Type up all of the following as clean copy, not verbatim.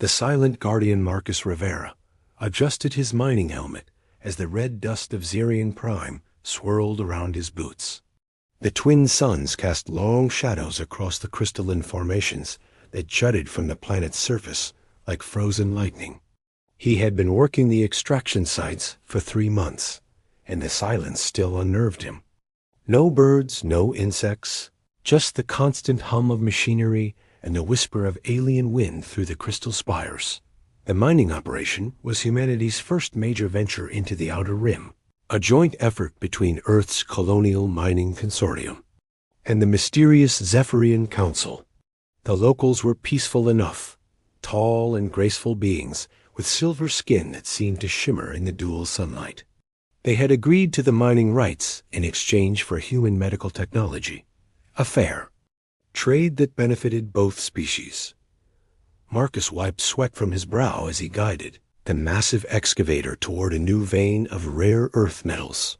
The silent guardian Marcus Rivera adjusted his mining helmet as the red dust of Xerian Prime swirled around his boots. The twin suns cast long shadows across the crystalline formations that jutted from the planet's surface like frozen lightning. He had been working the extraction sites for 3 months, and the silence still unnerved him. No birds, no insects, just the constant hum of machinery and the whisper of alien wind through the crystal spires. The mining operation was humanity's first major venture into the Outer Rim, a joint effort between Earth's Colonial Mining Consortium and the mysterious Zephyrian Council. The locals were peaceful enough, tall and graceful beings with silver skin that seemed to shimmer in the dual sunlight. They had agreed to the mining rights in exchange for human medical technology, a fair trade that benefited both species. Marcus wiped sweat from his brow as he guided the massive excavator toward a new vein of rare earth metals.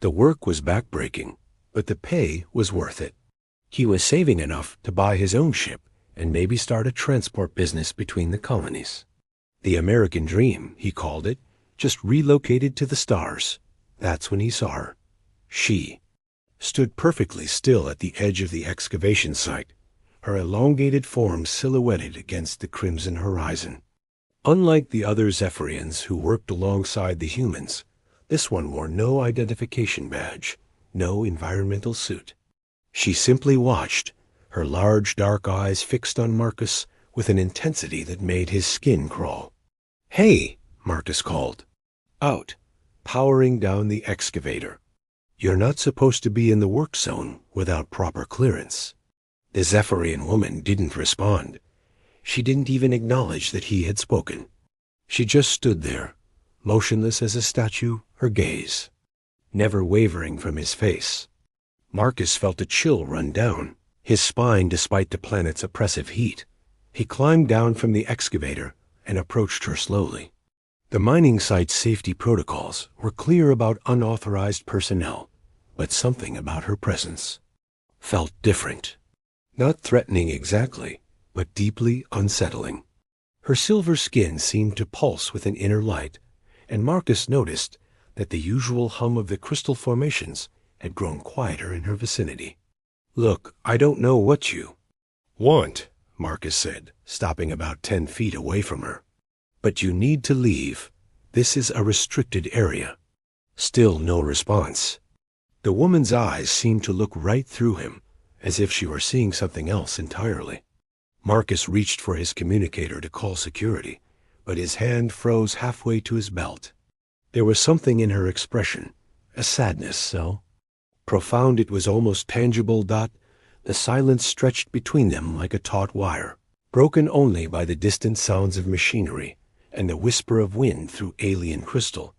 The work was backbreaking, but the pay was worth it. He was saving enough to buy his own ship and maybe start a transport business between the colonies. The American dream, he called it, just relocated to the stars. That's when he saw her. She stood perfectly still at the edge of the excavation site, her elongated form silhouetted against the crimson horizon. Unlike the other Zephyrians who worked alongside the humans, this one wore no identification badge, no environmental suit. She simply watched, her large dark eyes fixed on Marcus with an intensity that made his skin crawl. "Hey," Marcus called. Out, powering down the excavator. "You're not supposed to be in the work zone without proper clearance." The Zephyrian woman didn't respond. She didn't even acknowledge that he had spoken. She just stood there, motionless as a statue, her gaze never wavering from his face. Marcus felt a chill run down his spine despite the planet's oppressive heat. He climbed down from the excavator and approached her slowly. The mining site's safety protocols were clear about unauthorized personnel, but something about her presence felt different. Not threatening exactly, but deeply unsettling. Her silver skin seemed to pulse with an inner light, and Marcus noticed that the usual hum of the crystal formations had grown quieter in her vicinity. "Look, I don't know what you want," Marcus said, stopping about 10 feet away from her. "But you need to leave. This is a restricted area." Still no response. The woman's eyes seemed to look right through him, as if she were seeing something else entirely. Marcus reached for his communicator to call security, but his hand froze halfway to his belt. There was something in her expression, a sadness so profound it was almost tangible. The silence stretched between them like a taut wire, broken only by the distant sounds of machinery and the whisper of wind through alien crystal.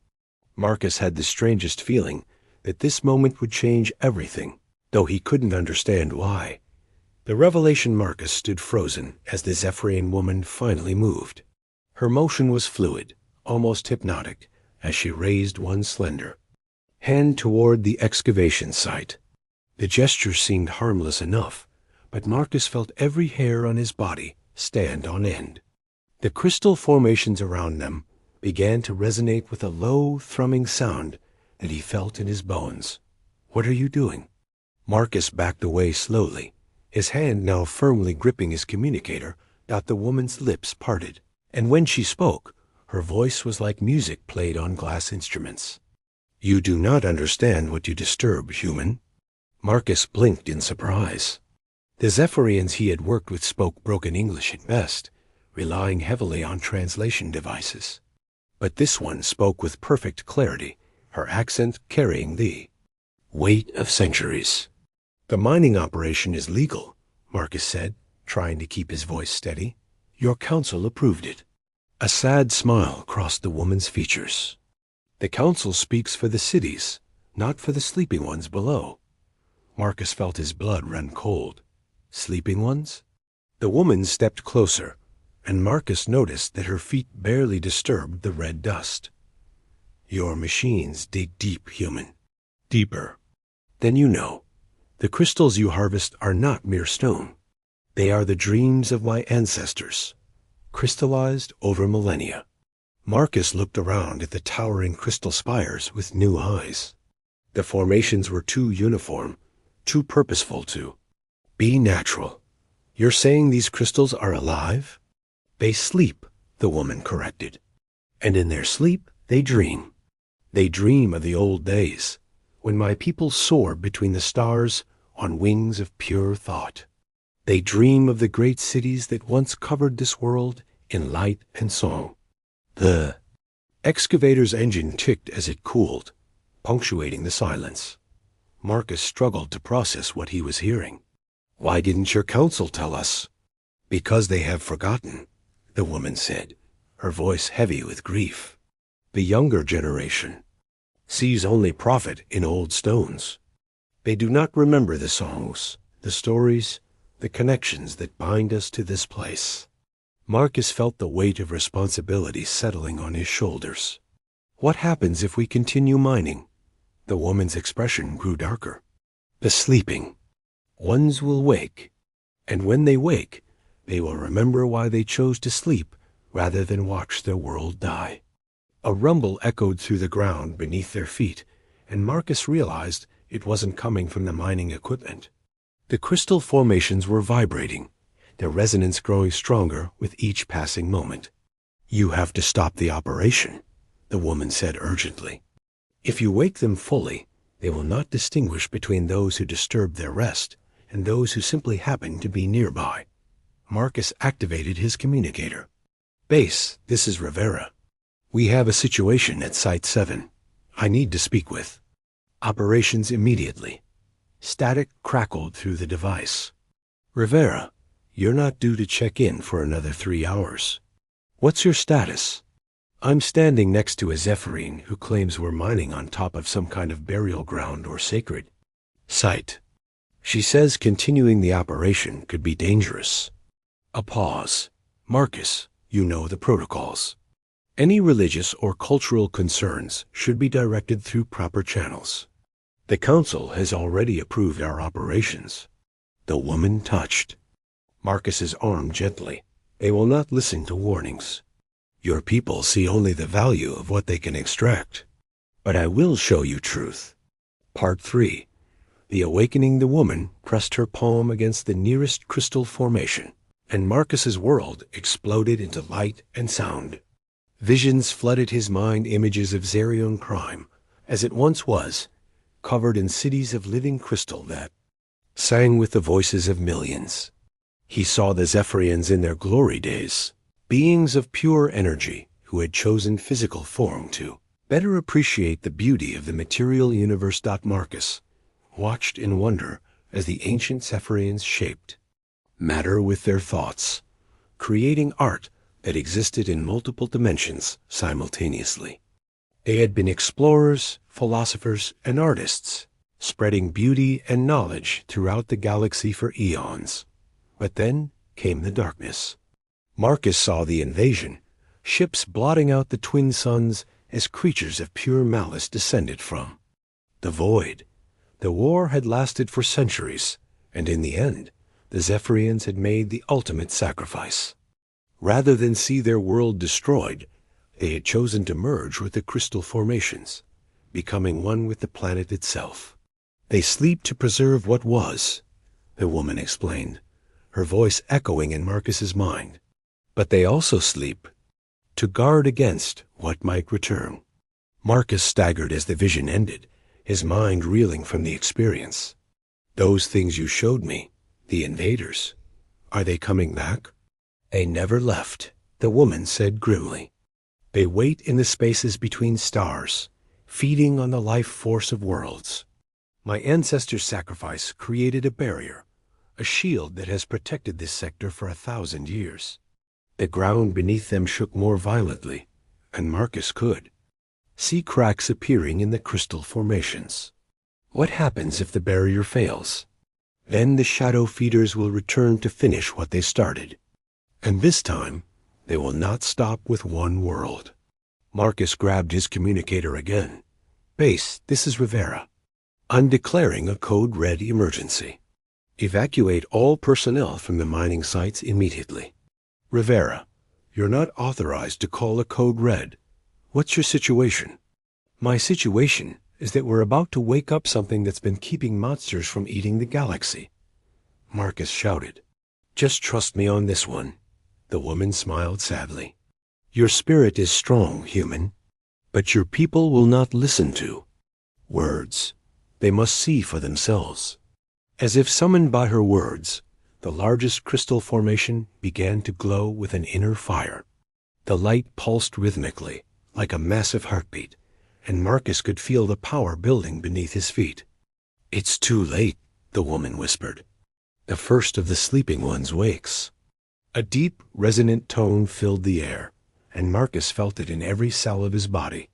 Marcus had the strangest feeling that this moment would change everything, though he couldn't understand why. The revelation Marcus stood frozen as the Zephyrian woman finally moved. Her motion was fluid, almost hypnotic, as she raised one slender hand toward the excavation site. The gesture seemed harmless enough, but Marcus felt every hair on his body stand on end. The crystal formations around them began to resonate with a low, thrumming sound that he felt in his bones. "What are you doing?" Marcus backed away slowly, his hand now firmly gripping his communicator. The woman's lips parted, and when she spoke, her voice was like music played on glass instruments. "You do not understand what you disturb, human." Marcus blinked in surprise. The Zephyrians he had worked with spoke broken English at best, relying heavily on translation devices. But this one spoke with perfect clarity, her accent carrying the weight of centuries. "The mining operation is legal," Marcus said, trying to keep his voice steady. "Your council approved it." A sad smile crossed the woman's features. "The council speaks for the cities, not for the sleeping ones below." Marcus felt his blood run cold. Sleeping ones? The woman stepped closer, and Marcus noticed that her feet barely disturbed the red dust. "Your machines dig deep, human. Deeper than you know. The crystals you harvest are not mere stone. They are the dreams of my ancestors, crystallized over millennia. Marcus looked around at the towering crystal spires with new eyes. The formations were too uniform, too purposeful to be natural. You're saying these crystals are alive? They sleep, the woman corrected. And in their sleep, they dream. They dream of the old days, when my people soared between the stars on wings of pure thought. They dream of the great cities that once covered this world in light and song. The excavator's engine ticked as it cooled, punctuating the silence. Marcus struggled to process what he was hearing. Why didn't your council tell us? Because they have forgotten, the woman said, her voice heavy with grief. The younger generation sees only profit in old stones. They do not remember the songs, the stories, the connections that bind us to this place. Marcus felt the weight of responsibility settling on his shoulders. What happens if we continue mining? The woman's expression grew darker. The sleeping ones will wake, and when they wake, they will remember why they chose to sleep rather than watch their world die. A rumble echoed through the ground beneath their feet, and Marcus realized it wasn't coming from the mining equipment. The crystal formations were vibrating, their resonance growing stronger with each passing moment. You have to stop the operation, the woman said urgently. If you wake them fully, they will not distinguish between those who disturb their rest and those who simply happen to be nearby. Marcus activated his communicator. Base, this is Rivera. We have a situation at Site 7. I need to speak with. Operations immediately. Static crackled through the device. Rivera, you're not due to check in for another 3 hours. What's your status? I'm standing next to a Zephyrian who claims we're mining on top of some kind of burial ground or sacred site. She says continuing the operation could be dangerous. A pause. Marcus, you know the protocols. Any religious or cultural concerns should be directed through proper channels. The council has already approved our operations. The woman touched Marcus's arm gently. They will not listen to warnings. Your people see only the value of what they can extract. But I will show you truth. Part 3. The awakening. The woman pressed her palm against the nearest crystal formation, and Marcus's world exploded into light and sound. Visions flooded his mind, images of Zerion crime, as it once was, covered in cities of living crystal that sang with the voices of millions. He saw the Zephyrians in their glory days, beings of pure energy who had chosen physical form to better appreciate the beauty of the material universe. Marcus watched in wonder as the ancient Zephyrians shaped matter with their thoughts, creating art that existed in multiple dimensions simultaneously. They had been explorers, philosophers, and artists, spreading beauty and knowledge throughout the galaxy for eons. But then came the darkness. Marcus saw the invasion, ships blotting out the twin suns as creatures of pure malice descended from the void. The war had lasted for centuries, and in the end, the Zephyrians had made the ultimate sacrifice. Rather than see their world destroyed, they had chosen to merge with the crystal formations, becoming one with the planet itself. They sleep to preserve what was, the woman explained, her voice echoing in Marcus's mind. But they also sleep to guard against what might return. Marcus staggered as the vision ended, his mind reeling from the experience. Those things you showed me, the invaders, are they coming back? They never left, the woman said grimly. They wait in the spaces between stars, feeding on the life force of worlds. My ancestors' sacrifice created a barrier, a shield that has protected this sector for 1,000 years. The ground beneath them shook more violently, and Marcus could see cracks appearing in the crystal formations. What happens if the barrier fails? Then the shadow feeders will return to finish what they started. And this time, they will not stop with one world. Marcus grabbed his communicator again. Base, this is Rivera. I'm declaring a code red emergency. Evacuate all personnel from the mining sites immediately. Rivera, You're not authorized to call a code red. What's your situation? My situation is that we're about to wake up something that's been keeping monsters from eating the galaxy. Marcus shouted. Just trust me on this one. The woman smiled sadly. Your spirit is strong, human, but your people will not listen to words. They must see for themselves. As if summoned by her words, the largest crystal formation began to glow with an inner fire. The light pulsed rhythmically, like a massive heartbeat, and Marcus could feel the power building beneath his feet. It's too late, the woman whispered. The first of the sleeping ones wakes. A deep, resonant tone filled the air, and Marcus felt it in every cell of his body.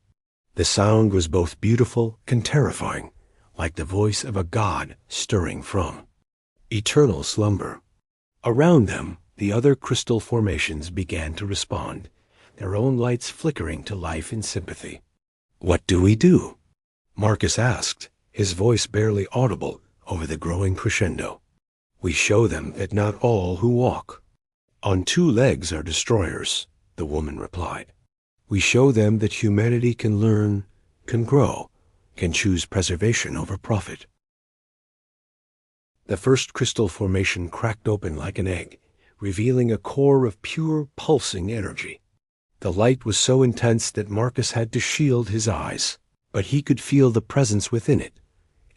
The sound was both beautiful and terrifying, like the voice of a god stirring from eternal slumber. Around them, the other crystal formations began to respond, their own lights flickering to life in sympathy. What do we do? Marcus asked, his voice barely audible over the growing crescendo. We show them that not all who walk on two legs are destroyers, the woman replied. We show them that humanity can learn, can grow, can choose preservation over profit. The first crystal formation cracked open like an egg, revealing a core of pure, pulsing energy. The light was so intense that Marcus had to shield his eyes, but he could feel the presence within it,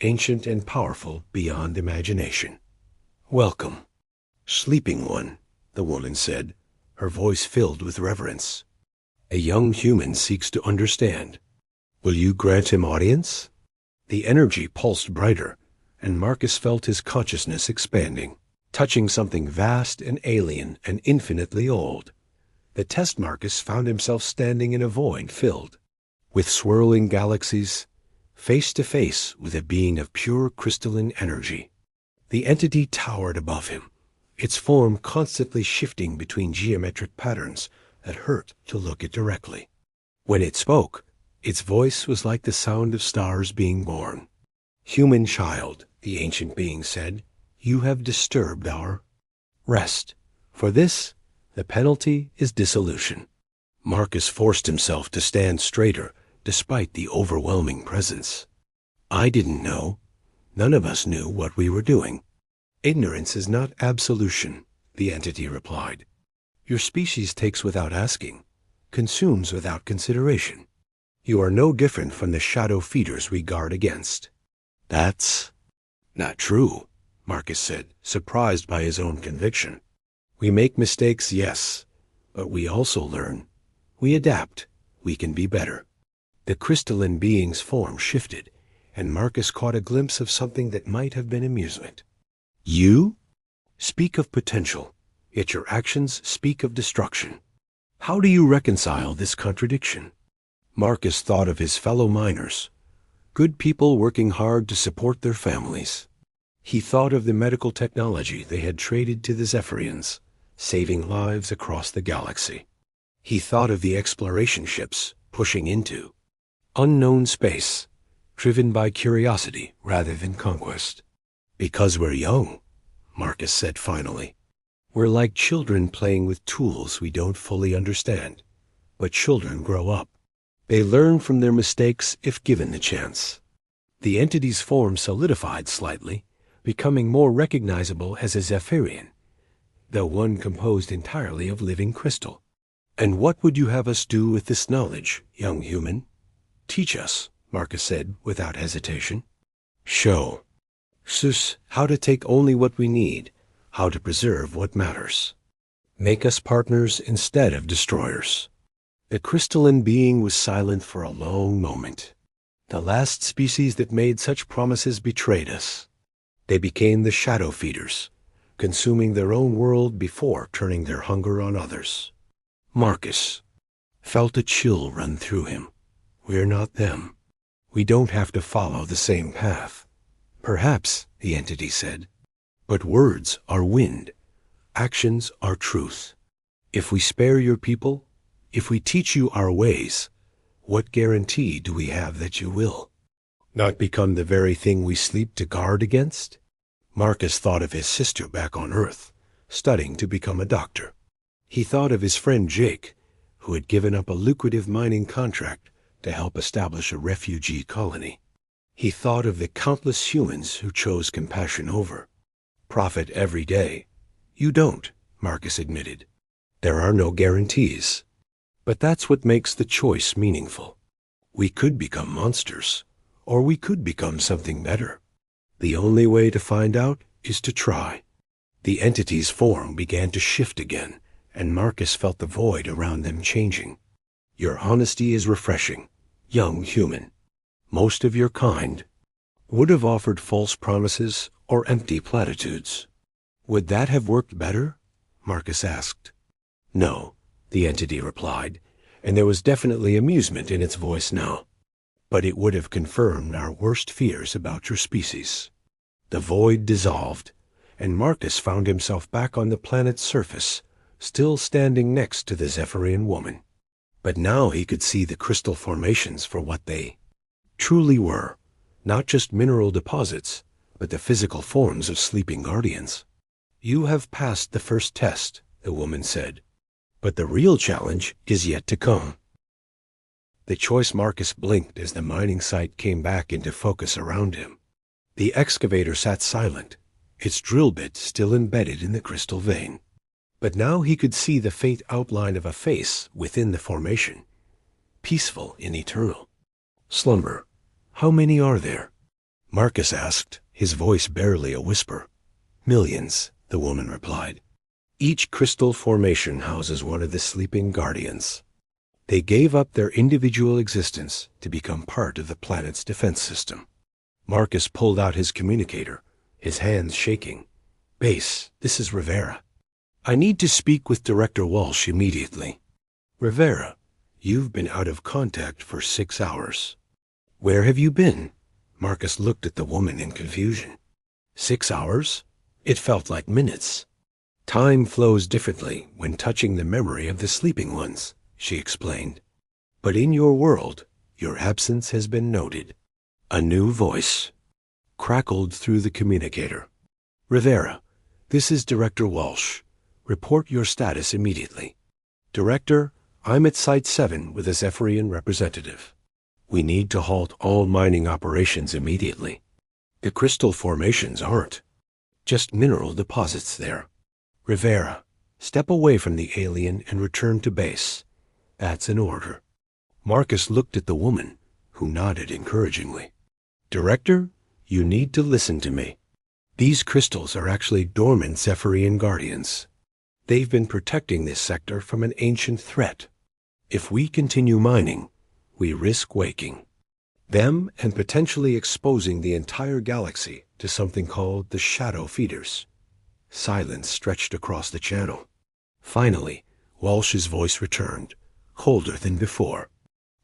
ancient and powerful beyond imagination. Welcome, sleeping one, the woman said, her voice filled with reverence. A young human seeks to understand. Will you grant him audience? The energy pulsed brighter, and Marcus felt his consciousness expanding, touching something vast and alien and infinitely old. The test Marcus found himself standing in a void filled with swirling galaxies, face to face with a being of pure crystalline energy. The entity towered above him, its form constantly shifting between geometric patterns that hurt to look it directly. When it spoke, its voice was like the sound of stars being born. Human child, the ancient being said, you have disturbed our rest. For this, the penalty is dissolution. Marcus forced himself to stand straighter despite the overwhelming presence. I didn't know. None of us knew what we were doing. Ignorance is not absolution, the entity replied. Your species takes without asking, consumes without consideration. You are no different from the shadow feeders we guard against. That's not true, Marcus said, surprised by his own conviction. We make mistakes, yes, but we also learn. We adapt. We can be better. The crystalline being's form shifted, and Marcus caught a glimpse of something that might have been amusement. You speak of potential, yet your actions speak of destruction. How do you reconcile this contradiction? Marcus thought of his fellow miners, good people working hard to support their families. He thought of the medical technology they had traded to the Zephyrians, saving lives across the galaxy. He thought of the exploration ships pushing into unknown space, driven by curiosity rather than conquest. Because we're young, Marcus said finally. We're like children playing with tools we don't fully understand. But children grow up. They learn from their mistakes if given the chance. The entity's form solidified slightly, becoming more recognizable as a Zephyrian, though one composed entirely of living crystal. And what would you have us do with this knowledge, young human? Teach us, Marcus said without hesitation. Show us how to take only what we need, how to preserve what matters. Make us partners instead of destroyers. The crystalline being was silent for a long moment. The last species that made such promises betrayed us. They became the shadow feeders, consuming their own world before turning their hunger on others. Marcus felt a chill run through him. We're not them. We don't have to follow the same path. Perhaps, the entity said, but words are wind. Actions are truth. If we spare your people, if we teach you our ways, what guarantee do we have that you will not become the very thing we sleep to guard against? Marcus thought of his sister back on Earth, studying to become a doctor. He thought of his friend Jake, who had given up a lucrative mining contract to help establish a refugee colony. He thought of the countless humans who chose compassion over profit every day. You don't, Marcus admitted. There are no guarantees. But that's what makes the choice meaningful. We could become monsters, or we could become something better. The only way to find out is to try. The entity's form began to shift again, and Marcus felt the void around them changing. Your honesty is refreshing, young human. Most of your kind would have offered false promises or empty platitudes. Would that have worked better? Marcus asked. No, the entity replied, and there was definitely amusement in its voice now. But it would have confirmed our worst fears about your species. The void dissolved, and Marcus found himself back on the planet's surface, still standing next to the Zephyrian woman. But now he could see the crystal formations for what they truly were, not just mineral deposits, but the physical forms of sleeping guardians. You have passed the first test, the woman said, but the real challenge is yet to come. The choice Marcus blinked as the mining site came back into focus around him. The excavator sat silent, its drill bit still embedded in the crystal vein. But now he could see the faint outline of a face within the formation, peaceful and eternal. Slumber. How many are there? Marcus asked, his voice barely a whisper. Millions, the woman replied. Each crystal formation houses one of the sleeping guardians. They gave up their individual existence to become part of the planet's defense system. Marcus pulled out his communicator, his hands shaking. Base, this is Rivera. I need to speak with Director Walsh immediately. Rivera, you've been out of contact for 6 hours. Where have you been? Marcus looked at the woman in confusion. 6 hours? It felt like minutes. Time flows differently when touching the memory of the sleeping ones, she explained. But in your world, your absence has been noted. A new voice crackled through the communicator. Rivera, this is Director Walsh. Report your status immediately. Director, I'm at Site 7 with a Zephyrian representative. We need to halt all mining operations immediately. The crystal formations aren't just mineral deposits there. Rivera, step away from the alien and return to base. That's an order. Marcus looked at the woman, who nodded encouragingly. Director, you need to listen to me. These crystals are actually dormant Zephyrian guardians. They've been protecting this sector from an ancient threat. If we continue mining, we risk waking them and potentially exposing the entire galaxy to something called the shadow feeders. Silence stretched across the channel. Finally, Walsh's voice returned, colder than before.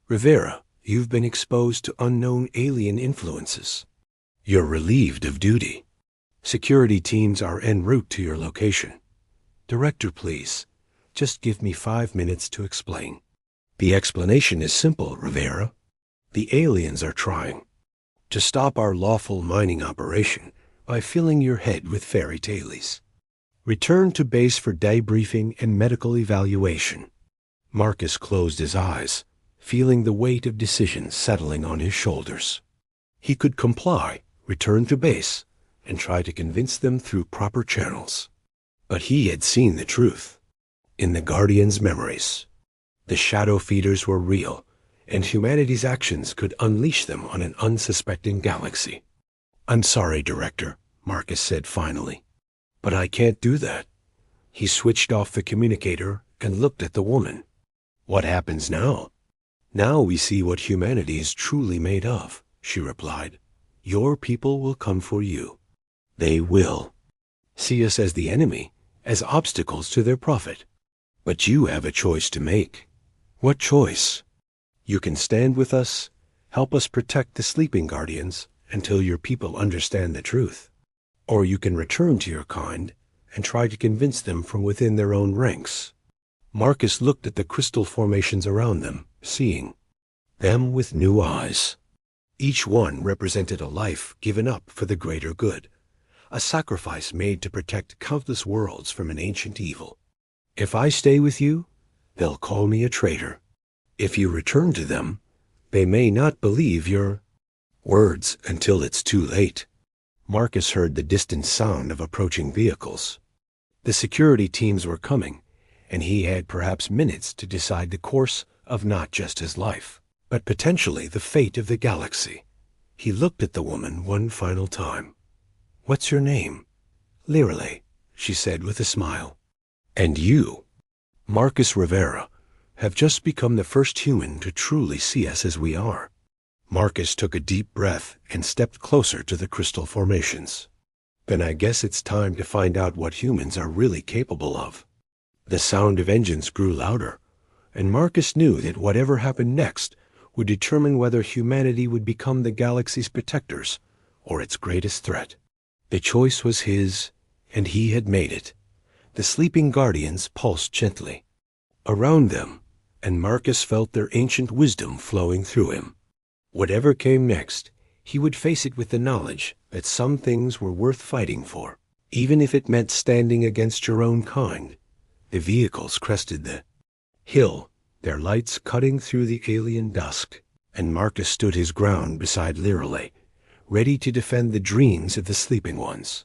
Rivera, you've been exposed to unknown alien influences. You're relieved of duty. Security teams are en route to your location. Director, please, just give me 5 minutes to explain. The explanation is simple, Rivera. The aliens are trying to stop our lawful mining operation by filling your head with fairy tales. Return to base for debriefing and medical evaluation. Marcus closed his eyes, feeling the weight of decisions settling on his shoulders. He could comply, return to base, and try to convince them through proper channels. But he had seen the truth. In the Guardians' memories, the shadow feeders were real, and humanity's actions could unleash them on an unsuspecting galaxy. I'm sorry, Director, Marcus said finally, but I can't do that. He switched off the communicator and looked at the woman. What happens now? Now we see what humanity is truly made of, she replied. Your people will come for you. They will see us as the enemy, as obstacles to their profit. But you have a choice to make. What choice? You can stand with us, help us protect the sleeping guardians until your people understand the truth. Or you can return to your kind and try to convince them from within their own ranks. Marcus looked at the crystal formations around them, seeing them with new eyes. Each one represented a life given up for the greater good, a sacrifice made to protect countless worlds from an ancient evil. If I stay with you, they'll call me a traitor. If you return to them, they may not believe your words until it's too late. Marcus heard the distant sound of approaching vehicles. The security teams were coming, and he had perhaps minutes to decide the course of not just his life, but potentially the fate of the galaxy. He looked at the woman one final time. "What's your name?" "Lirale," she said with a smile. "And you, Marcus Rivera, have just become the first human to truly see us as we are." Marcus took a deep breath and stepped closer to the crystal formations. "Then I guess it's time to find out what humans are really capable of." The sound of engines grew louder, and Marcus knew that whatever happened next would determine whether humanity would become the galaxy's protectors or its greatest threat. The choice was his, and he had made it. The sleeping guardians pulsed gently around them, and Marcus felt their ancient wisdom flowing through him. Whatever came next, he would face it with the knowledge that some things were worth fighting for, even if it meant standing against your own kind. The vehicles crested the hill, their lights cutting through the alien dusk, and Marcus stood his ground beside Lirale, ready to defend the dreams of the sleeping ones.